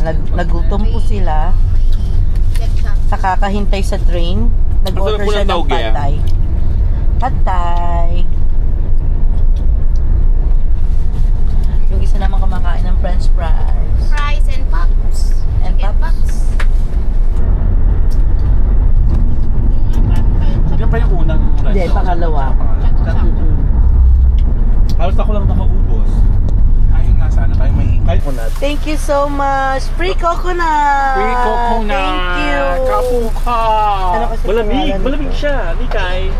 nagutom po sila. Sa kakahintay sa train, nag-order siya ng pad thai. Pad thai. Yung isa naman kumakain ng french fries. Fries and pups. And pups. Yan pa yung unang restaurant. Hindi, pangalawa. Halos ako lang nakaubos. Ayun nga, sana tayo may coconut. Thank you so much. Free coconut. Free coconut. Thank you. Kapuka. Ano kasi Malamig. pangalan Malamig ko? siya. Likay.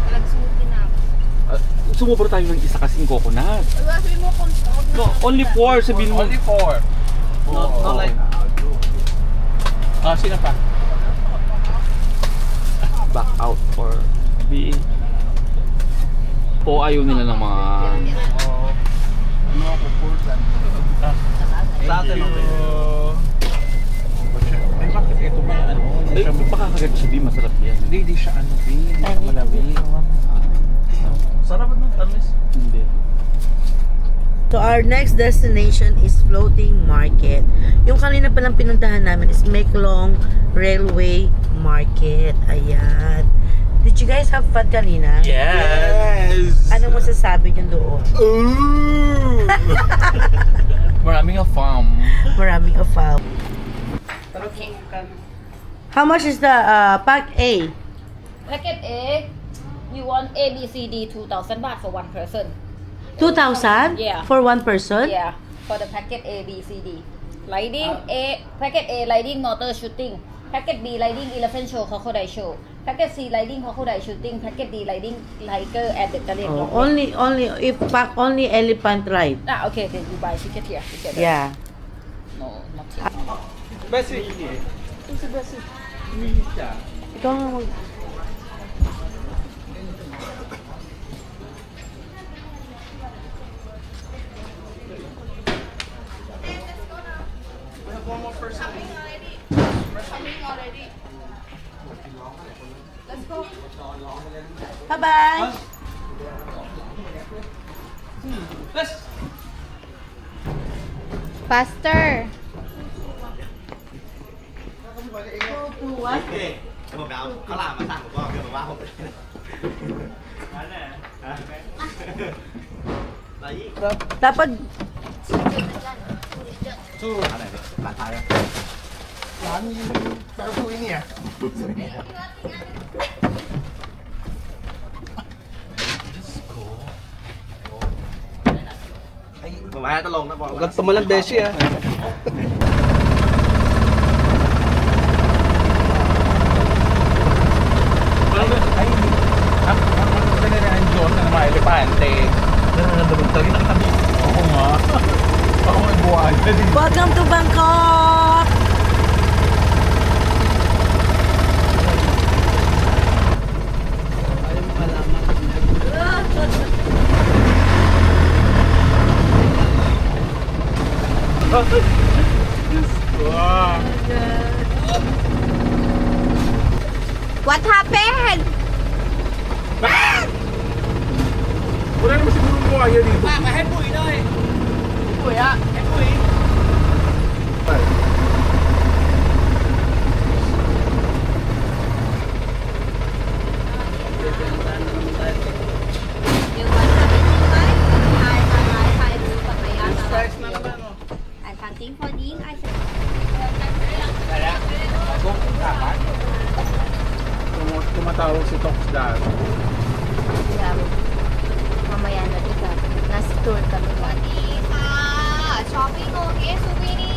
Nagsuti na ako. Sumubra tayo ng isa kasing coconut. Sabi mo kung No, only 4. Sabihin mo. Only 4. No, like. Sino pa? Back out or be. O ayaw nila ng mga. Ano ako, Portland. Sa atin Ay, bakit ito ba ano? Eh, baka kagat siya, di masarap yan. Hindi siya ano, hindi siya malamig. Sarap ng tamis. Hindi. So our next destination is Floating Market. Yung kanina palang pinuntahan namin is Meklong Railway Market. Ayan. Did you guys have fun kanina? Yes! Ano masasabi niyo doon? Ooh! Maraming farm. Maraming afaw. Okay. How much is the pack A? Packet A, you want A, B, C, D, 2,000 baht for one person. 2,000? Yeah. For one person? Yeah, for the packet A, B, C, D. Lighting A, packet A, lighting motor shooting. Packet B, lighting elephant show, crocodile show. Packet C, lighting crocodile shooting. Packet D, lighting tiger and the Italian Oh, rock. only if pack only elephant ride. Okay, then you buy ticket here together. Yeah. No, not here. Besi. Ito si Besi. Umihi siya. Ikaw nga mag... Bye-bye! Faster. Dapat... Huwag tumalang beshi ah. Ang piniraan Diyos na mga elepante. Nandabagtagin ang tabi. Oo nga. Ako may buwan. Welcome to Bangkok! Wow. What happened? Wala naman siguro buhaya dito. Tumatawag si Tox dahil. Mamaya na dito. Nasa tour kami. Shopping okay, souvenir.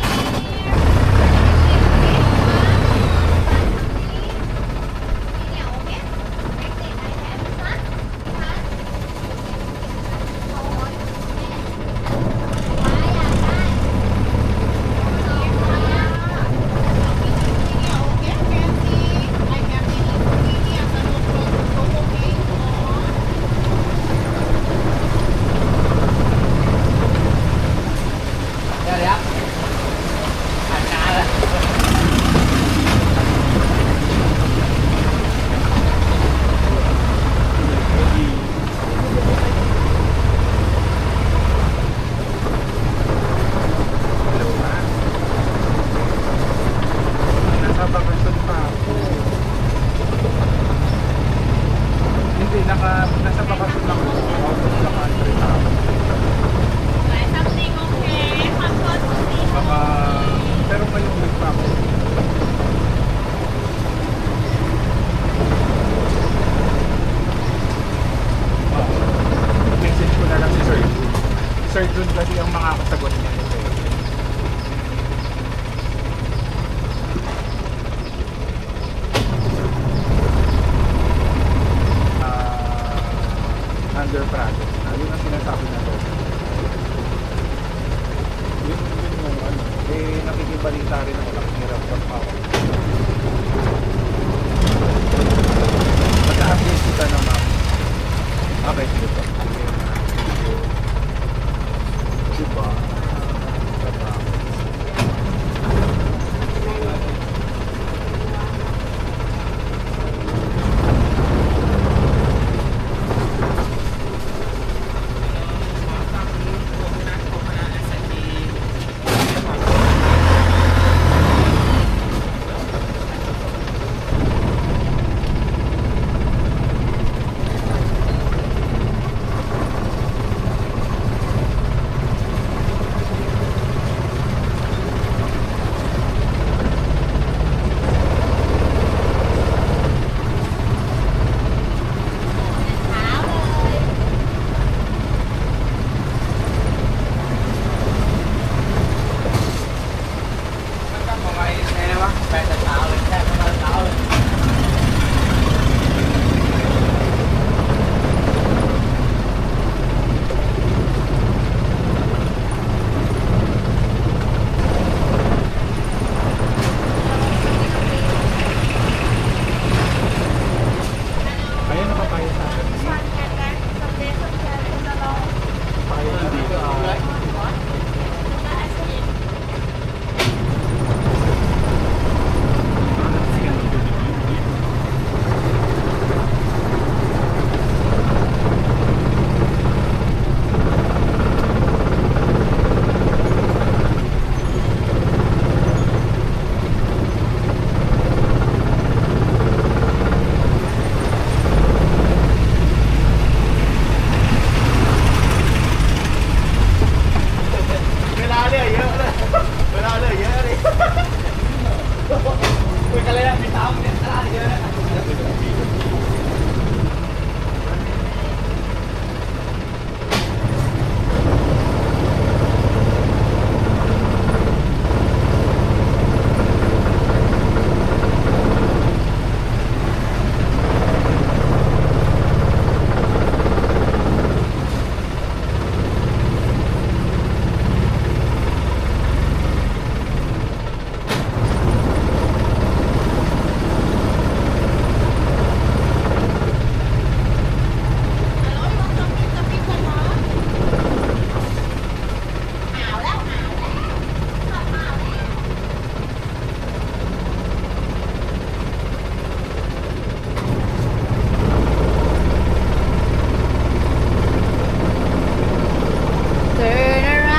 nakikibalita rin ako ng hirap ng power. Mag-update kita na ma'am. Okay, sige po. Diba? Ayun, nakapaya sa akin. Paya dito. Turn around.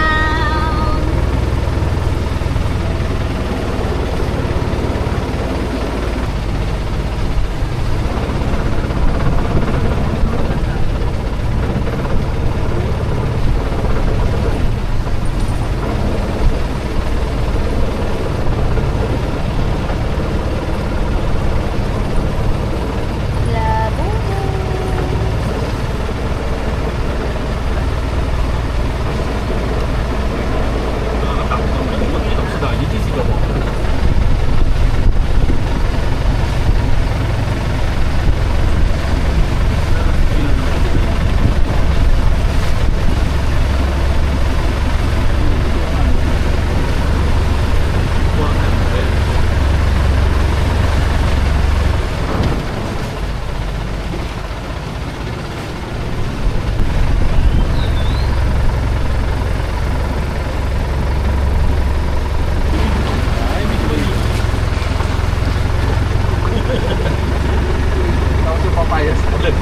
Tapos yung papaya sa ulit.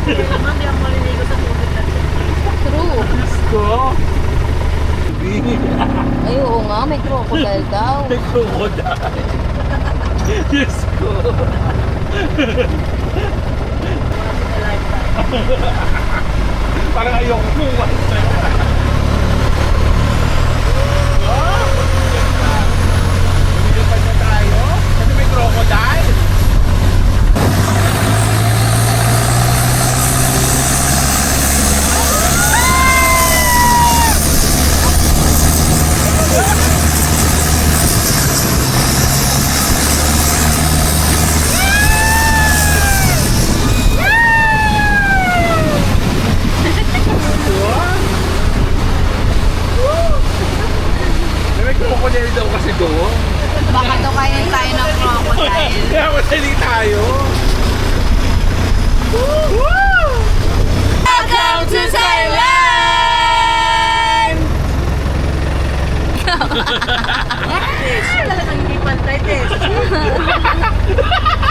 Sige naman, di ako maliligo sa tubig natin. True. Ko! Ay, oo nga, may crocodile daw. May crocodile. Diyos ko! Parang ayoko kumain sa'yo. Lumilipan na tayo kasi may crocodile. Crocodile daw kasi doon. Baka daw kainin tayo ng crocodile. Kaya madali tayo. Welcome to Thailand! Talagang hindi pantay, Tess.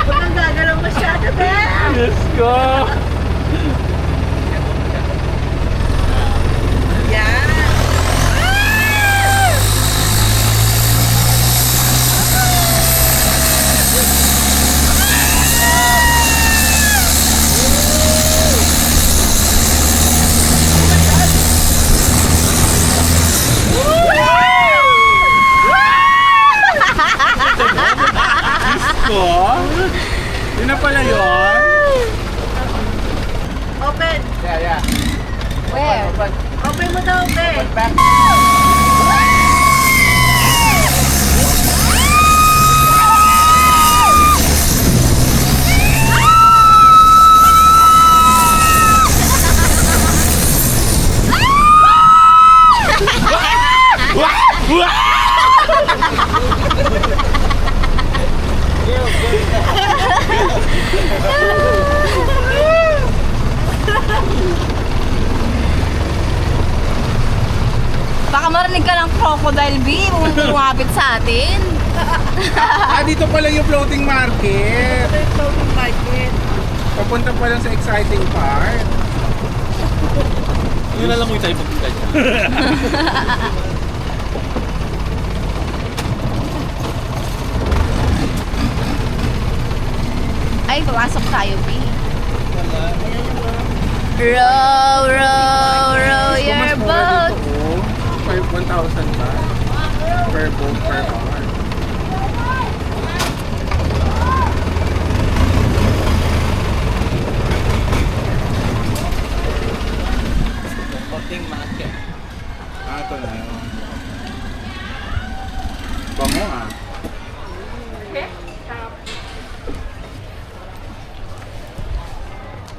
Huwag kang gagalaw masyado, Tess. Let's go! Yan. Ko? Yun na pala yun? Open. Yeah. Where? Open mo daw, open. Back. Baka marinig ka ng crocodile, B. Umapit sa atin. Dito pala yung floating market. Ito yung floating market. Papunta pa lang sa exciting part. Yun na lang yung tayo pagpunta dyan. Ay, papasok tayo, B. Ayan yung mga. Row, row, row your Mas mura boat. dito, 1,000 ba? Per boat, per hour. Floating market. Ito na yun. Bango ah.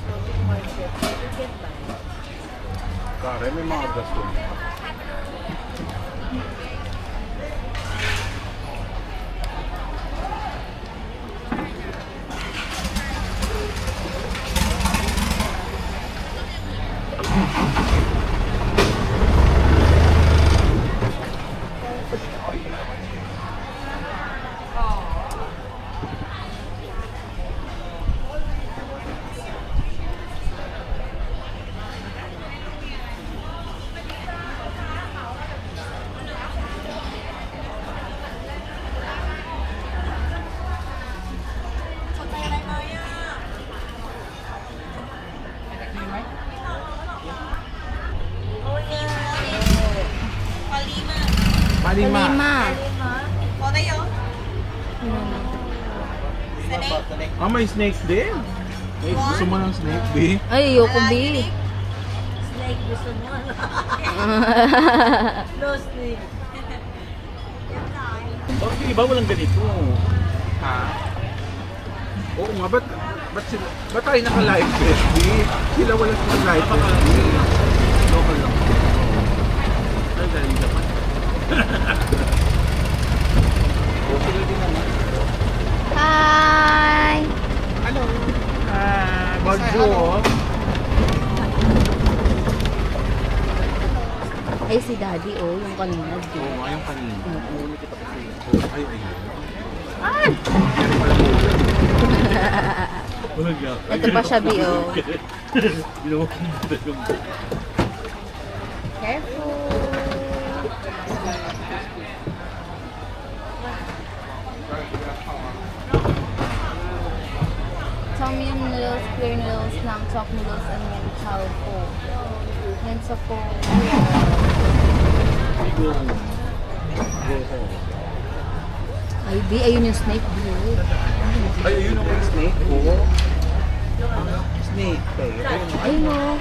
Floating market. You can buy. Pare, may mga gasto. Palima. May snake din. Hey, gusto mo ng snake, B? Ay, ayoko, B. Snake gusto mo. No snake. Bakit iba walang ganito? Ha? Oo nga, ba't tayo naka-live vest, B? Sila wala silang live vest, B. Local lang. Ay, galing Japan. Oo, sila din naman. Hi! Hello. Bonjour. Ay, si Daddy, oh, yung kanina. Oo, ngayong kanina. Uuli kita kasi. Ay. Ito pa siya, B, oh. Ginawa ko na yung... Careful! Tom yum noodles, clear noodles, lamb chop noodles, and yan chow po. Yan sa po. Ay, B, ayun yung snake, B. Ay, yun ang snake ko. Snake. Ayun, oh.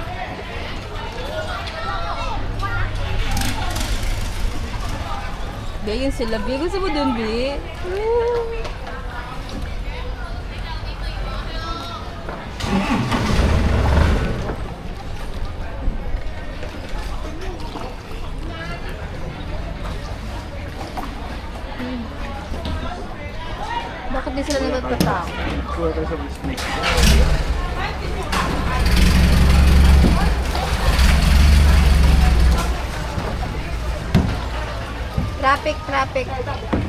B, yun sila, B. Gusto mo dun, B? Bakit di sila nagtatao? Kuha tayo sa snake. Traffic.